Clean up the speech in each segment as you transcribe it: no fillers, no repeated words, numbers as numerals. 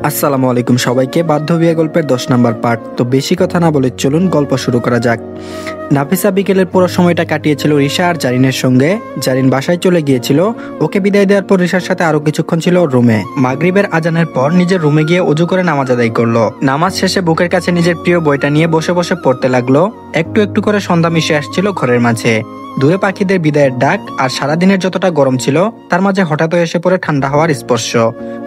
আসসালামু আলাইকুম সবাইকে। বাধ্য বিয়ে গল্পের 10 নম্বর পার্ট। তো বেশি কথা না বলে চলুন গল্প শুরু করা যাক। নাফিসা বিকেলের পুরো সময়টা কাটিয়েছিল রিশা আর জারিনের সঙ্গে। জারিন বাসায় চলে গিয়েছিল। ওকে বিদায় দেওয়ার পর রিশার সাথে আরো কিছুক্ষণ ছিল ওর রুমে। মাগরিবের আজানের পর নিজের রুমে গিয়ে ওযু করে নামাজ আদায় করলো। নামাজ শেষে বুকের কাছে নিজের প্রিয় বইটা নিয়ে বসে বসে পড়তে লাগলো। একটু একটু করে সন্ধ্যা মিশে আসছিল ঘরের মাঝে। দূরে পাখিদের বিদায়ের ডাক আর সারাদিনের যতটা গরম ছিল তার মাঝে হঠাৎ এসে পড়ে ঠান্ডা হওয়ার স্পর্শ।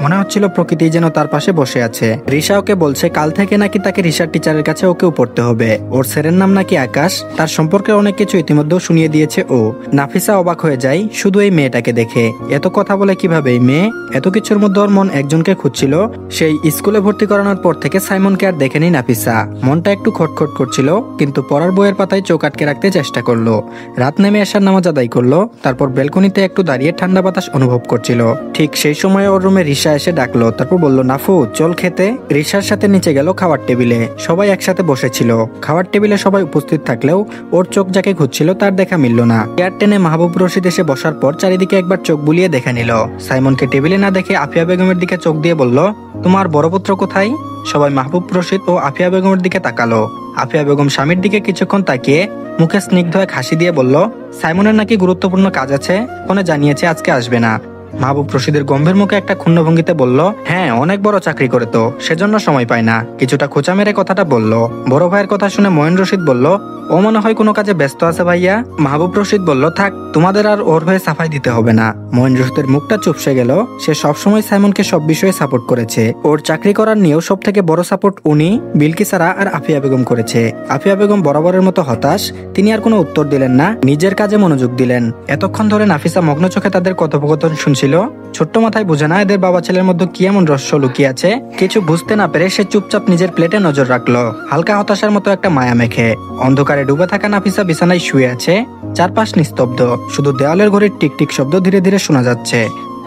মনে হচ্ছিল প্রকৃতি যেন তার পাশে বসে আছে। রিশা ওকে বলছে কাল থেকে নাকি তাকে রিশার টিচারের কাছে ওকেও পড়তে হবে। ওর স্যারের নাম নাকি আকাশ। তার সম্পর্কে অনেক কিছু ইতিমধ্যেও শুনিয়ে দিয়েছে ও। নাফিসা অবাক হয়ে যায় শুধু এই মেয়েটাকে দেখে। এত কথা বলে কিভাবে এই মেয়ে? এত কিছুর মধ্যে ওর মন একজনকে খুঁজছিল। সেই স্কুলে ভর্তি করানোর পর থেকে সাইমনকে আর দেখেনি নাফিসা। মনটা একটু খটখট করছিল, কিন্তু পড়ার বইয়ের পাতায় চোখ আটকে রাখতে চেষ্টা করলো। রাত নেমে আসার নামাজ আদায় করলো। তারপর বেলকনিতে একটু দাঁড়িয়ে ঠান্ডা বাতাস অনুভব করছিল। ঠিক সেই সময় ওর রুমে রিশা এসে ডাকলো। তারপর বলল, নাফু চল খেতে। রিশার সাথে নিচে গেল খাওয়ার টেবিলে। সবাই একসাথে বসেছিল। খাওয়ার টেবিলে সবাই উপস্থিত থাকলেও ওর চোখ যাকে খুঁজছিল তার দেখা মিলল না। চেয়ার টেনে মাহবুব রশিদ এসে বসার পর চারিদিকে একবার চোখ বুলিয়ে দেখে নিল। সাইমনকে টেবিলে না দেখে আফিয়া বেগমের দিকে চোখ দিয়ে বলল, তোমার বড় পুত্র কোথায়? সবাই মাহবুব রশিদ ও আফিয়া বেগমের দিকে তাকালো। আফিয়া বেগম স্বামীর দিকে কিছুক্ষণ তাকিয়ে মুখে স্নিগ্ধ এক হাসি দিয়ে বলল, সাইমনের নাকি গুরুত্বপূর্ণ কাজ আছে, ফোনে জানিয়েছে আজকে আসবে না। মাহবুব রশিদের গম্ভীর মুখে একটা ক্ষুণ্ণ ভঙ্গিতে বলল, হ্যাঁ অনেক বড় চাকরি করে তো, সেজন্য সময় পায় না। কিছুটা খোঁচা মেরে কথাটা বলল। বড় ভাইয়ের কথা শুনে মঈন রশিদ বলল, ও মনে হয় কোনো কাজে ব্যস্ত আছে ভাইয়া। মাহবুব রশিদ বলল, থাক তোমাদের আর ওর হয়ে সাফাই দিতে হবে না। মঈন রশিদের মুখটা চুপসে গেল। সে সবসময় সাইমনকে সব বিষয়ে সাপোর্ট করেছে। ওর চাকরি করার নিয়েও সব থেকে বড় সাপোর্ট উনি, বিলকিসারা আর আফিয়া বেগম করেছে। আফিয়া বেগম বরাবরের মতো হতাশ। তিনি আর কোনো উত্তর দিলেন না, নিজের কাজে মনোযোগ দিলেন। এতক্ষণ ধরে নাফিসা মগ্ন চোখে তাদের কথোপকথন শুনছিল। ছোট্ট মাথায় বুঝে না এদের বাবা ছেলের মধ্যে কি এমন রহস্য লুকিয়ে আছে। কিছু বুঝতে না পেরে সে চুপচাপ নিজের প্লেটে নজর রাখলো, হালকা হতাশার মতো একটা মায়া মেখে। অন্ধকারে ডুবে থাকা নাফিসা বিছানায় শুয়ে আছে। চারপাশ নিস্তব্ধ, শুধু দেওয়ালের ঘড়ির টিকটিক শব্দ ধীরে ধীরে শোনা যাচ্ছে।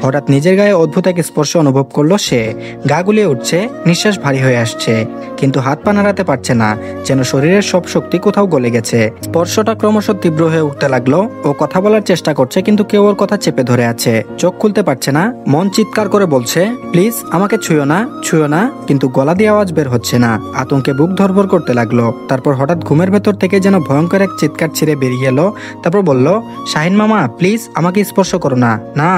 হঠাৎ নিজের গায়ে অদ্ভুত এক স্পর্শ অনুভব করলো সে। গা গুলিয়ে উঠছে, নিঃশ্বাস ভারী হয়ে আসছে, কিন্তু হাত পা নাড়াতে পারছে না। যেন শরীরের সব শক্তি কোথাও গলে গেছে। স্পর্শটা ক্রমশ তীব্র হয়ে উঠতে লাগলো। ও কথা বলার চেষ্টা করছে, কিন্তু কেউ ওর কথা চেপে ধরে আছে। চোখ খুলতে পারছে না। মন চিৎকার করে বলছে, প্লিজ আমাকে ছুঁয়ো না, ছুঁয়ো না, কিন্তু গলা দিয়ে আওয়াজ বের হচ্ছে না। আতঙ্কে বুক ধড়ফড় করতে লাগলো। তারপর হঠাৎ ঘুমের ভেতর থেকে যেন ভয়ঙ্কর এক চিৎকার ছিঁড়ে বেরিয়ে এলো। তারপর বলল, শাহিন মামা প্লিজ আমাকে স্পর্শ করো না। না।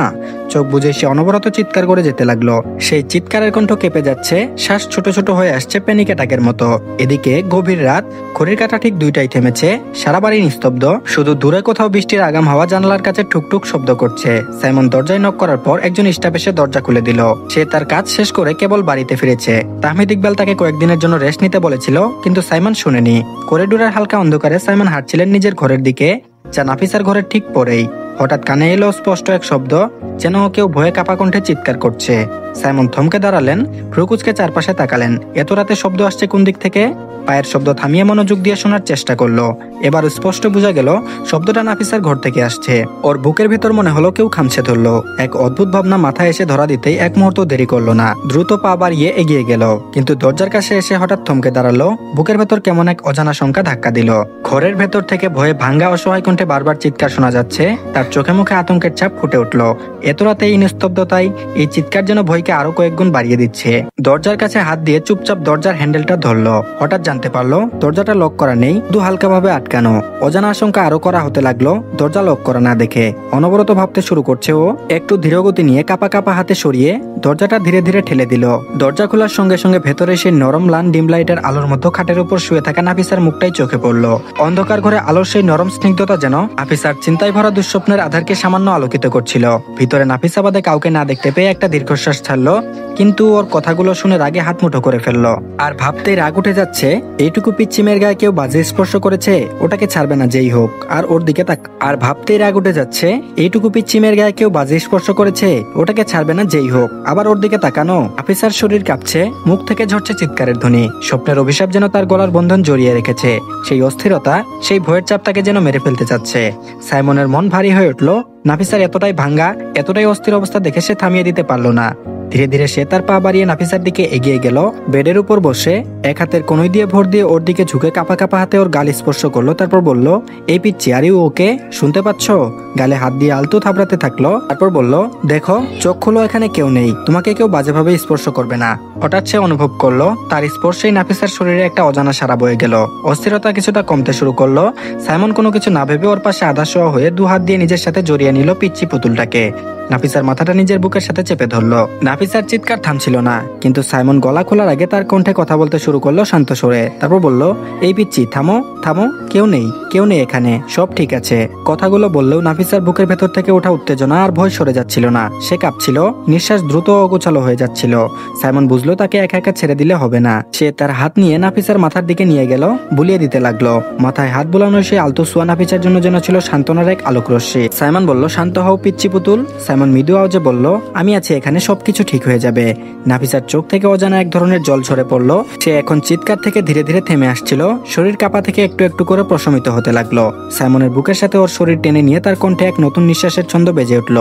চোখ বুঝে সে অনবরত চিৎকার করে যেতে লাগলো। সেই চিৎকারের কণ্ঠ কেঁপে যাচ্ছে, শ্বাস ছোট ছোট হয়ে আসছে প্যানিক অ্যাটাকের মতো। এদিকে গভীর রাত, ঘড়ির কাঁটা ঠিক 2টায় থেমেছে। সারা বাড়ি নিস্তব্ধ, শুধু দূরে কোথাও বৃষ্টির আগাম হাওয়া জানালার কাছে ঠুকঠুক শব্দ করছে। সাইমন দরজায় নক করার পর একজন স্টাফ এসে দরজা খুলে দিল। সে তার কাজ শেষ করে কেবল বাড়িতে ফিরেছে। তাহমিদ ইকবাল তাকে কয়েকদিনের জন্য রেস্ট নিতে বলেছিল, কিন্তু সাইমন শুনেনি। করিডোরের হালকা অন্ধকারে সাইমন হাঁটছিলেন নিজের ঘরের দিকে, যা নাফিসার ঘরের ঠিক পরেই। হঠাৎ কানে এলো স্পষ্ট এক শব্দ, যেন কেউ ভয়ে কাপা কণ্ঠে চিৎকার করছে। সাইমন থমকে দাঁড়ালেন, ভ্রুকুচকে চারপাশে তাকালেন। এত রাতে শব্দ আসছে কোন দিক থেকে? পায়ের শব্দ থামিয়ে মনোযোগ দিয়ে শোনার চেষ্টা করলো। এবার স্পষ্ট বোঝা গেল শব্দটা নাফিসার ঘর থেকে আসছে। ওর বুকের ভেতর মনে হলো কেউ খামছে ধরলো। এক অদ্ভুত ভাবনা মাথায় এসে ধরা দিতেই এক মুহূর্ত দেরি করলো না। দ্রুত পা বাড়িয়ে এগিয়ে গেল, কিন্তু দরজার কাছে এসে হঠাৎ থমকে দাঁড়ালো। বুকের ভেতর কেমন এক অজানা শঙ্কা ধাক্কা দিল। ঘরের ভেতর থেকে ভয়ে ভাঙ্গা অসহায় কণ্ঠে বারবার চিৎকার শোনা যাচ্ছে। তার চোখে মুখে আতঙ্কের ছাপ ফুটে উঠলো। এত রাতে এই নিস্তব্ধতায় এই চিৎকার যেন ভয়কে আরো কয়েক গুণ বাড়িয়ে দিচ্ছে। দরজার কাছে হাত দিয়ে চুপচাপ দরজার হ্যান্ডেলটা ধরলো। হঠাৎ জানতে পারলো দরজাটা লক করা নেই, শুধু হালকাভাবে আটকানো। অজানা আশঙ্কা আরো করা হতে লাগলো। দরজা লক করা না দেখে অনবরত ভাবতে শুরু করছে ও। একটু ধীরগতি নিয়ে কাপা কাপা হাতে সরিয়ে দরজাটা ধীরে ধীরে ঠেলে দিল। দরজা খোলার সঙ্গে সঙ্গে ভেতরে সেই নরম লাল ডিম লাইটের আলোর মতো খাটের উপর শুয়ে থাকা নাফিসার মুখটাই চোখে পড়লো। অন্ধকার ঘরে আলোর সেই নরম স্নিগ্ধতা যেন নাফিসার চিন্তায় ভরা দুঃস্বপ্নের আধারকে সামান্য আলোকিত করছিল। ভিতরে নাফিসা বাদে কাউকে না দেখতে পেয়ে একটা দীর্ঘশ্বাস ছাড়লো, কিন্তু ওর কথাগুলো শুনে রাগে হাত মুঠো করে ফেললো। আর ভাবতেই রাগ উঠে যাচ্ছে, এইটুকু পিচ্চিমের গায়ে কেউ বাজে স্পর্শ করেছে, ওটাকে ছাড়বে না যেই হোক। আর ওর দিকে আর ভাবতেই রাগ উঠে যাচ্ছে, এইটুকু পিচ্চিমের গায়ে কেউ বাজে স্পর্শ করেছে, ওটাকে ছাড়বে না যেই হোক। আবার ওর দিকে তাকানো। নাফিসার শরীর কাঁপছে, মুখ থেকে ঝরছে চিৎকারের ধ্বনি। স্বপ্নের অভিশাপ যেন তার গলার বন্ধন জড়িয়ে রেখেছে। সেই অস্থিরতা, সেই ভয়ের চাপ তাকে যেন মেরে ফেলতে চাচ্ছে। সাইমনের মন ভারী হয়ে উঠলো। নাফিসার এতটাই ভাঙ্গা, এতটাই অস্থির অবস্থা দেখে সে থামিয়ে দিতে পারলো না। ধীরে ধীরে সে তার পা বাড়িয়ে নাফিসার দিকে এগিয়ে গেল। বেডের উপর বসে এক হাতের কনুই দিয়ে ভর দিয়ে ওর দিকে ঝুঁকে কাঁপা কাঁপা হাতে ওর গাল স্পর্শ করলো। তারপর বলল, এই পিচ্ছি, আর ইউ ওকে? শুনতে পাচ্ছ? গালে হাত দিয়ে আলতু থাবড়াতে থাকলো। তারপর বলল, দেখো, চোখ খুলো, এখানে কেউ নেই, তোমাকে কেউ বাজেভাবে স্পর্শ করবে না। হঠাৎ সে অনুভব করলো তার স্পর্শেই নাফিসার শরীরে একটা অজানা সারা বয়ে গেল। অস্থিরতা কিছুটা কমতে শুরু করলো। সাইমন কোনো কিছু না ভেবে ওর পাশে আধা শোয়া হয়ে দু হাত দিয়ে নিজের সাথে জড়িয়ে নিল পিচ্ছি পুতুলটাকে। নাফিসার মাথাটা নিজের বুকের সাথে চেপে ধরলো। নাফিসার চিৎকার থামছিল না, কিন্তু সাইমন গলা খোলার আগে তার কণ্ঠে কথা বলতে শুরু করলো শান্ত স্বরে। তারপর বলল, এই পিচ্ছি, থামো থামো, কেউ নেই, কেউ নেই এখানে, সব ঠিক আছে। কথাগুলো বললেও নাফিসার বুকের ভেতর থেকে ওঠা উত্তেজনা আর ভয় সরে যাচ্ছিল না। সে কাঁপছিল, নিঃশ্বাস দ্রুত অগোছালো হয়ে যাচ্ছিল। সাইমন বুঝলো তাকে একা একা ছেড়ে দিলে হবে না। সে তার হাত নিয়ে নাফিসার মাথার দিকে নিয়ে গেল, বুলিয়ে দিতে লাগলো। মাথায় হাত বুলানো সে আলতো সোয়া নাফিসার জন্য যেন ছিল সান্ত্বনার এক আলোক রশ্মি। সাইমন বলল, শান্ত হও পিচ্ছি পুতুল। সাইমন মৃদু আওয়াজে বলল, আমি আছি এখানে, সবকিছু ঠিক হয়ে যাবে। নাফিসার চোখ থেকে অজানা এক ধরনের জল ঝরে পড়লো। সে এখন চিৎকার থেকে ধীরে ধীরে থেমে আসছিল। শরীর কাঁপা থেকে একটু একটু করে প্রশমিত হতে লাগলো। সাইমনের বুকের সাথে ওর শরীর টেনে নিয়ে তার কণ্ঠে এক নতুন নিঃশ্বাসের ছন্দ বেজে উঠল,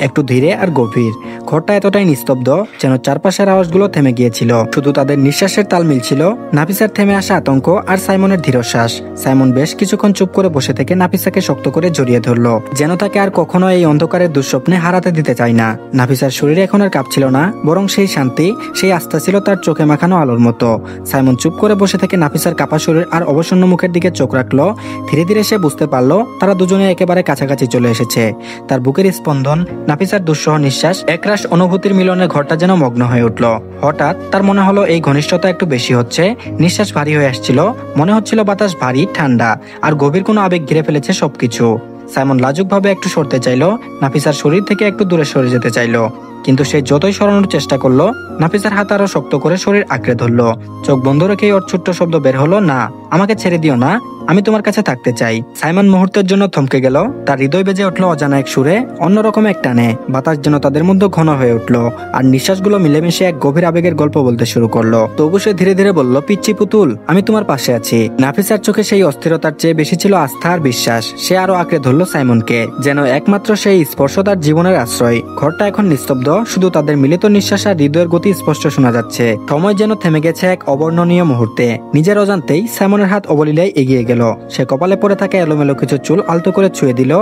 একটু ধীরে আর গভীর। ঘরটা এতটাই নিস্তব্ধ যেন চারপাশের আওয়াজগুলো থেমে গিয়েছিল, শুধু তাদের নিঃশ্বাসের তাল মিলছিল। নাফিসার থেমে আসা আতঙ্ক আর সাইমনের ধীরশ্বাস। সাইমন বেশ কিছুক্ষণ চুপ করে বসে থেকে নাফিসাকে শক্ত করে জড়িয়ে ধরলো, যেন তাকে আর কখনো এই অন্ধকারের দুঃস্বপ্নে হারাতে দিতে চায় না। নাফিসার শরীরে এখন আর কাঁপছিল না, বরং সেই শান্তি, সেই আস্থা ছিল তার চোখে মাখানো আলোর মতো। সাইমন চুপ করে বসে থেকে নাফিসার কাঁপা শরীর আর অবসন্ন মুখের দিকে চোখ রাখলো। ধীরে ধীরে সে বুঝতে পারলো তারা দুজনে একেবারে কাছাকাছি চলে এসেছে। তার বুকের স্পন্দন, নাফিসার দুঃসহ নিঃশ্বাস, একরাশ অনুভূতির মিলনে ঘরটা যেন মগ্ন হয়ে উঠল। হঠাৎ তার মনে হলো এই ঘনিষ্ঠতা একটু বেশি হচ্ছে। নিঃশ্বাস ভারী হয়ে আসছিল, মনে হচ্ছিল বাতাস ভারী, ঠান্ডা আর গভীর কোনো আবেগ ঘিরে ফেলেছে সবকিছু। সাইমন লাজুকভাবে একটু সরতে চাইলো, নাফিসার শরীর থেকে একটু দূরে সরে যেতে চাইলো, কিন্তু সে যতই সরানোর চেষ্টা করলো, নাফিসার হাত আরো শক্ত করে শরীর আঁকড়ে ধরলো। চোখ বন্ধ রেখেই ওর ছোট্ট শব্দ বের হলো, না, আমাকে ছেড়ে দিও না, আমি তোমার কাছে থাকতে চাই। সাইমন মুহূর্তের জন্য থমকে গেল। তার হৃদয় বেজে উঠলো অজানা এক সুরে, অন্যরকম এক টানে। বাতাস যেন তাদের মধ্যে ঘন হয়ে উঠলো, আর নিঃশ্বাসগুলো মিলেমিশে এক গভীর আবেগের গল্প বলতে শুরু করলো। তবু সে ধীরে ধীরে বলল, পিচ্ছি পুতুল, আমি তোমার পাশে আছি। নাফিসার চোখে সেই অস্থিরতার চেয়ে বেশি ছিল আস্থা আর বিশ্বাস। সে আরো আঁকড়ে ধরলো সাইমনকে, যেন একমাত্র সেই স্পর্শ তার জীবনের আশ্রয়। ঘরটা এখন নিস্তব্ধ, শুধু তাদের মিলিত নিঃশ্বাস আর হৃদয়ের গতি স্পষ্ট শোনা যাচ্ছে। সময় যেন থেমে গেছে এক অবর্ণনীয় মুহূর্তে। নিজের অজান্তেই সাইমনের হাত অবলীলায় এগিয়ে গেল। সে কপালে পড়ে থাকা এলোমেলো কিছু চুল আলতো করে ছুঁয়ে দিল,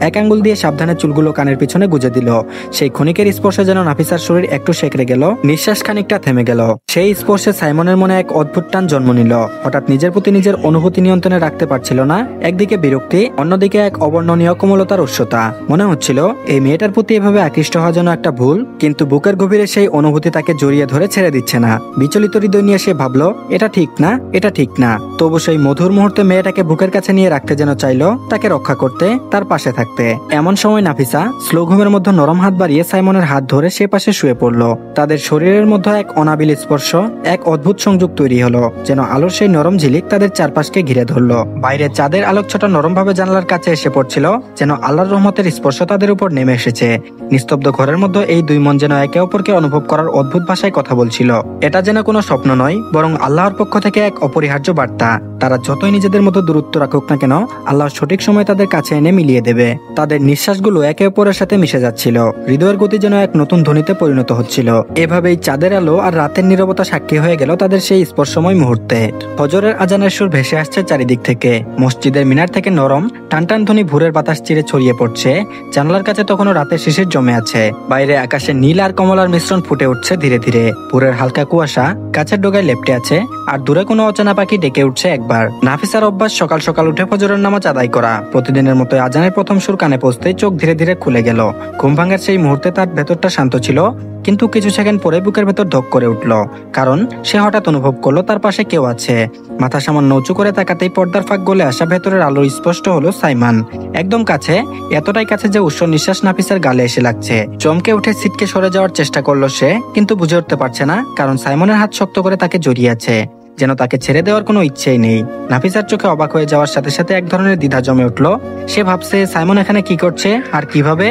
এক আঙ্গুল দিয়ে সাবধানে চুলগুলো কানের পিছনে গুজে দিল। সেই ক্ষণিকের স্পর্শে যেন নাফিসার শরীর একটু সেঁকড়ে গেল, নিঃশ্বাস খানিকটা থেমে গেল। সেই স্পর্শে সাইমনের মনে এক অদ্ভুত টান জন্ম নিল। হঠাৎ নিজের প্রতি নিজের অনুভূতি নিয়ন্ত্রণে রাখতে পারছিল না। একদিকে বিরক্তি, অন্যদিকে এক অবর্ণনীয় কোমলতার উৎসতা। মনে হচ্ছিল এই মেয়েটার প্রতি এভাবে আকৃষ্ট হওয়া যেন একটা ভুল, কিন্তু বুকের গভীরে সেই অনুভূতি তাকে জড়িয়ে ধরে ছেড়ে দিচ্ছে না। বিচলিত হৃদয় নিয়ে সে ভাবলো, এটা ঠিক না, এটা ঠিক না। তবু সেই মধুর মুহূর্তে মেয়েটাকে বুকের কাছে নিয়ে রাখতে যেন চাইলো, তাকে রক্ষা করতে, তার পাশে থাকতে। এমন সময় নাফিসা স্লো ঘুমের মধ্যে নরম হাত বাড়িয়ে সাইমনের হাত ধরে সে পাশে শুয়ে পড়লো। তাদের শরীরের মধ্যে এক অনাবিল স্পর্শ, এক অদ্ভুত সংযোগ তৈরি হলো, যেন আলোর সেই নরম ঝিলিক তাদের চারপাশকে ঘিরে ধরলো। বাইরে চাঁদের আলোক ছোটা নরম ভাবে জানালার কাছে এসে পড়ছিল, যেন আল্লাহর রহমতের স্পর্শ তাদের উপর নেমে এসেছে। নিস্তব্ধ ঘরের মধ্যে এই দুই মন যেন একে অপরকে অনুভব করার অদ্ভুত ভাষায় কথা বলছিল। এটা যেন কোনো স্বপ্ন নয়, বরং আল্লাহর পক্ষ থেকে এক অপরিহার্য বার্তা। তারা যতই নিজেদের মতো দূরত্ব রাখুক না কেন, আল্লাহ সঠিক সময় তাদের কাছে এনে মিলিয়ে দেবে। তাদের নিঃশ্বাসগুলো একে অপরের সাথে মিশে যাচ্ছিল, হৃদয়ের গতি যেন এক নতুন ধ্বনিতে পরিণত হচ্ছিল। এভাবেই চাঁদের আলো আর রাতের নীরবতা সাক্ষী হয়ে গেল তাদের সেই স্পর্শময় মুহূর্তে। ফজরের আজানের সুর ভেসে আসছে চারিদিক থেকে। মসজিদের মিনার থেকে নরম টানটান ধ্বনি ভোরের বাতাস চিরে ছড়িয়ে পড়ছে। জানলার কাছে তখনও রাতের শিশির জমে আছে। বাইরে আকাশে নীল আর কমলার মিশ্রণ ফুটে উঠছে ধীরে ধীরে। ভোরের হালকা কুয়াশা গাছের ডগায় লেপ্টে আছে, আর দূরে কোনো অচেনা পাখি ডেকে উঠছে একবার। নাফিসার অভ্যাস সকাল সকাল উঠে ফজরের নামাজ আদায় করা। প্রতিদিনের মতো আজানের প্রথম সুর কানে পৌঁছতেই চোখ ধীরে ধীরে খুলে গেল। ঘুম ভাঙার সেই মুহূর্তে তার ভেতরটা শান্ত ছিল, কিন্তু কিছু সেকেন্ড পরে বুকের ভেতর ধক করে উঠল, কারণ সে হঠাৎ অনুভব করলো তার পাশে কেউ আছে। মাথা সামান্য উঁচু করে তাকাতেই পর্দার ফাঁক গলে আসা ভেতরের আলো স্পষ্ট হলো সাইমন। একদম কাছে, এতটাই কাছে যে উষ্ণ নিঃশ্বাস নাফিসার গালে এসে লাগছে। চমকে উঠে সিটকে সরে যাওয়ার চেষ্টা করলো সে, কিন্তু বুঝে উঠতে পারছে না, কারণ সাইমনের হাত শক্ত করে তাকে জড়িয়ে আছে, যেন তাকে ছেড়ে দেওয়ার কোনো ইচ্ছেই নেই। নাফিসার চোখে অবাক হয়ে যাওয়ার সাথে সাথে এক ধরনের দ্বিধা জমে উঠলো। সে ভাবছে সাইমন এখানে কি করছে আর কিভাবে।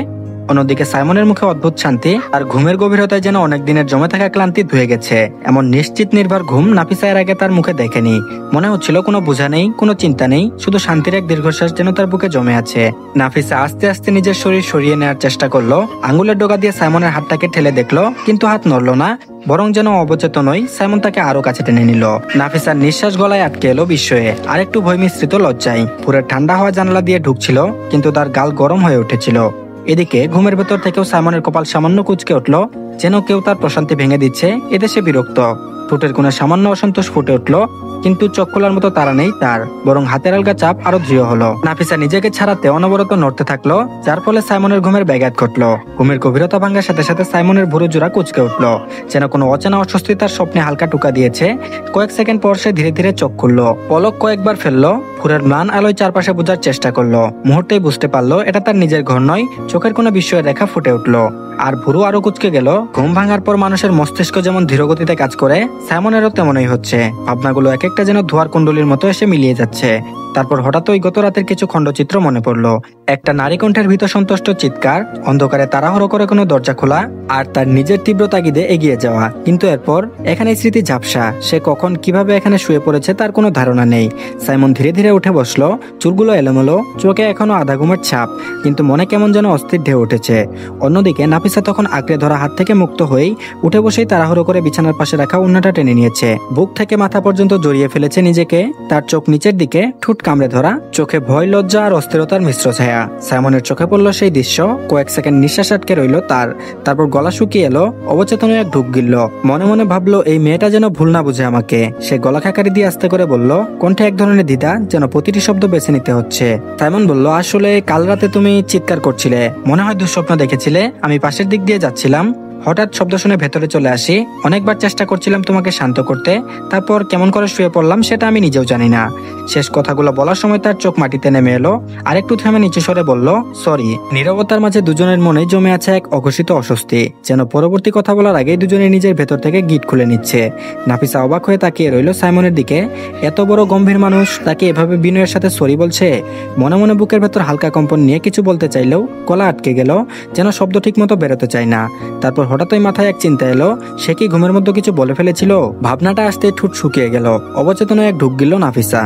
অন্যদিকে সাইমনের মুখে অদ্ভুত শান্তি, আর ঘুমের গভীরতায় যেন অনেক দিনের জমে থাকা ক্লান্তি ধুয়ে গেছে। এমন নিশ্চিত নির্ভর ঘুম নাফিসা এর আগে তার মুখে দেখেনি। মনে হচ্ছিল কোনো বোঝা নেই, কোনো চিন্তা নেই, শুধু শান্তির এক দীর্ঘশ্বাস যেন তার বুকে জমে আছে। নাফিসা আস্তে আস্তে নিজের শরীর সরিয়ে নেওয়ার চেষ্টা করলো, আঙ্গুলের ডগা দিয়ে সাইমনের হাতটাকে ঠেলে দেখলো, কিন্তু হাত নড়লো না, বরং যেন অবচেতনই সাইমন তাকে আরো কাছে টেনে নিল। নাফিসার নিঃশ্বাস গলায় আটকে এলো বিস্ময়ে, আর একটু ভয় মিশ্রিত লজ্জায়। পুরো ঠান্ডা হওয়া জানালা দিয়ে ঢুকছিল, কিন্তু তার গাল গরম হয়ে উঠেছিল। এদিকে ঘুমের ভেতর থেকেও সাইমনের কপাল সামান্য কুঁচকে উঠলো, যেন কেউ তার প্রশান্তি ভেঙে দিচ্ছে। এতে সে বিরক্ত। ঠোঁটের কোণে সামান্য অসন্তোষ ফুটে উঠলো, কিন্তু চোখ খোলার মতো তারা নেই তার, বরং হাতের আলগা চাপ আরো দৃঢ় হলো। নাফিসা নিজেকে ছাড়াতে অনবরত নড়তে থাকলো, যার ফলে সাইমনের ঘুমের ব্যাঘাত ঘটলো। ঘুমের গভীরতা ভাঙার সাথে সাথে সাইমনের ভুরু জোড়া কুঁচকে উঠলো, যেন কোনো অচেনা অস্বস্তি তার স্বপ্নে হালকা টুকা দিয়েছে। কয়েক সেকেন্ড পর সে ধীরে ধীরে চোখ খুললো, পলক কয়েকবার ফেললো, ভোরের ম্লান আলোয় চারপাশে বোঝার চেষ্টা করলো। মুহূর্তেই বুঝতে পারলো এটা তার নিজের ঘর নয়। চোখের কোনো বিস্ময়ের রেখা ফুটে উঠলো, আর ভুরু আরো কুঁচকে গেল। ঘুম ভাঙার পর মানুষের মস্তিষ্ক যেমন ধীরগতিতে কাজ করে, সাইমনেরও তেমনই হচ্ছে। ভাবনাগুলো এক একটা যেন ধোয়ার কুণ্ডলীর মতো এসে মিলিয়ে যাচ্ছে। তারপর হঠাৎ ওই গত রাতের কিছু খণ্ডচিত্র মনে পড়লো। একটা নারী কণ্ঠের ভীত সন্তুষ্ট চিৎকার, অন্ধকারে তাড়াহুড়ো করে কোনো দরজা খোলা, আর তার নিজের তীব্র তাগিদে এগিয়ে যাওয়া। কিন্তু এরপর এখানে স্মৃতি ঝাপসা। সে কখন কিভাবে এখানে শুয়ে পড়েছে তার কোনো ধারণা নেই। সাইমন ধীরে ধীরে উঠে বসলো, চুলগুলো এলোমেলো, চোখে এখনো আধা ঘুমের ছাপ, কিন্তু মনে কেমন যেন অস্থির ঢেউ উঠেছে। অন্যদিকে নাফিসা তখন আঁকড়ে ধরা হাত থেকে মুক্ত হয়েই উঠে বসেই তাড়াহুড়ো করে বিছানার পাশে রাখা ওড়নাটা টেনে নিয়েছে। বুক থেকে মাথা পর্যন্ত জড়িয়ে ফেলেছে নিজেকে। তার চোখ নিচের দিকে, ঠোঁট কামড়ে ধরা, চোখে ভয়, লজ্জা আর অস্থিরতার মিশ্র ছায়া। সাইমনের চোখে পড়লো সেই দৃশ্য। কয়েক সেকেন্ড নিঃশ্বাস আটকে রইল তার, তারপর গলা শুকিয়ে এলো, অবচেতনে এক ঢুক গিলল। মনে মনে ভাবলো এই মেয়েটা যেন ভুল না বুঝে আমাকে। সে গলা খাকারি দিয়ে আস্তে করে বলল, কণ্ঠে এক ধরনের দ্বিধা, যেন প্রতিটি শব্দ বেছে নিতে হচ্ছে। সাইমন বলল, আসলে কাল রাতে তুমি চিৎকার করছিলে, মনে হয় দুঃস্বপ্ন দেখেছিলে। আমি পাশের দিক দিয়ে যাচ্ছিলাম, হঠাৎ শব্দ শুনে ভেতরে চলে আসি। অনেকবার চেষ্টা করছিলাম তোমাকে শান্ত করতে, তারপর কেমন করে শুয়ে পড়লাম সেটা আমি নিজেও জানি না। শেষ কথাগুলো বলার সময় তার চোখ মাটিতে নেমে এলো, আরেকটু থেমে নিচু স্বরে বলল, সরি। নীরবতার মাঝে দুজনের মনে জমে আছে এক অঘোষিত অস্বস্তি, যেন পরবর্তী কথা বলার আগে দুজনে নিজের ভেতর থেকে গিট খুলে নিচ্ছে। নাফিসা অবাক হয়ে তাকিয়ে রইল সাইমনের দিকে। এত বড় গম্ভীর মানুষ তাকে এভাবে বিনয়ের সাথে সরি বলছে। মনে মনে বুকের ভেতর হালকা কম্পন নিয়ে কিছু বলতে চাইলেও গলা আটকে গেল, যেন শব্দ ঠিক মতো বেরোতে চায় না। তারপর হঠাৎই মাথায় এক চিন্তা এলো, সে কি ঘুমের মধ্যে কিছু বলে ফেলেছিল? ভাবনাটা আসতে ঠোঁট শুকিয়ে গেল, অবচেতনে এক ঢুক গিল নাফিসা।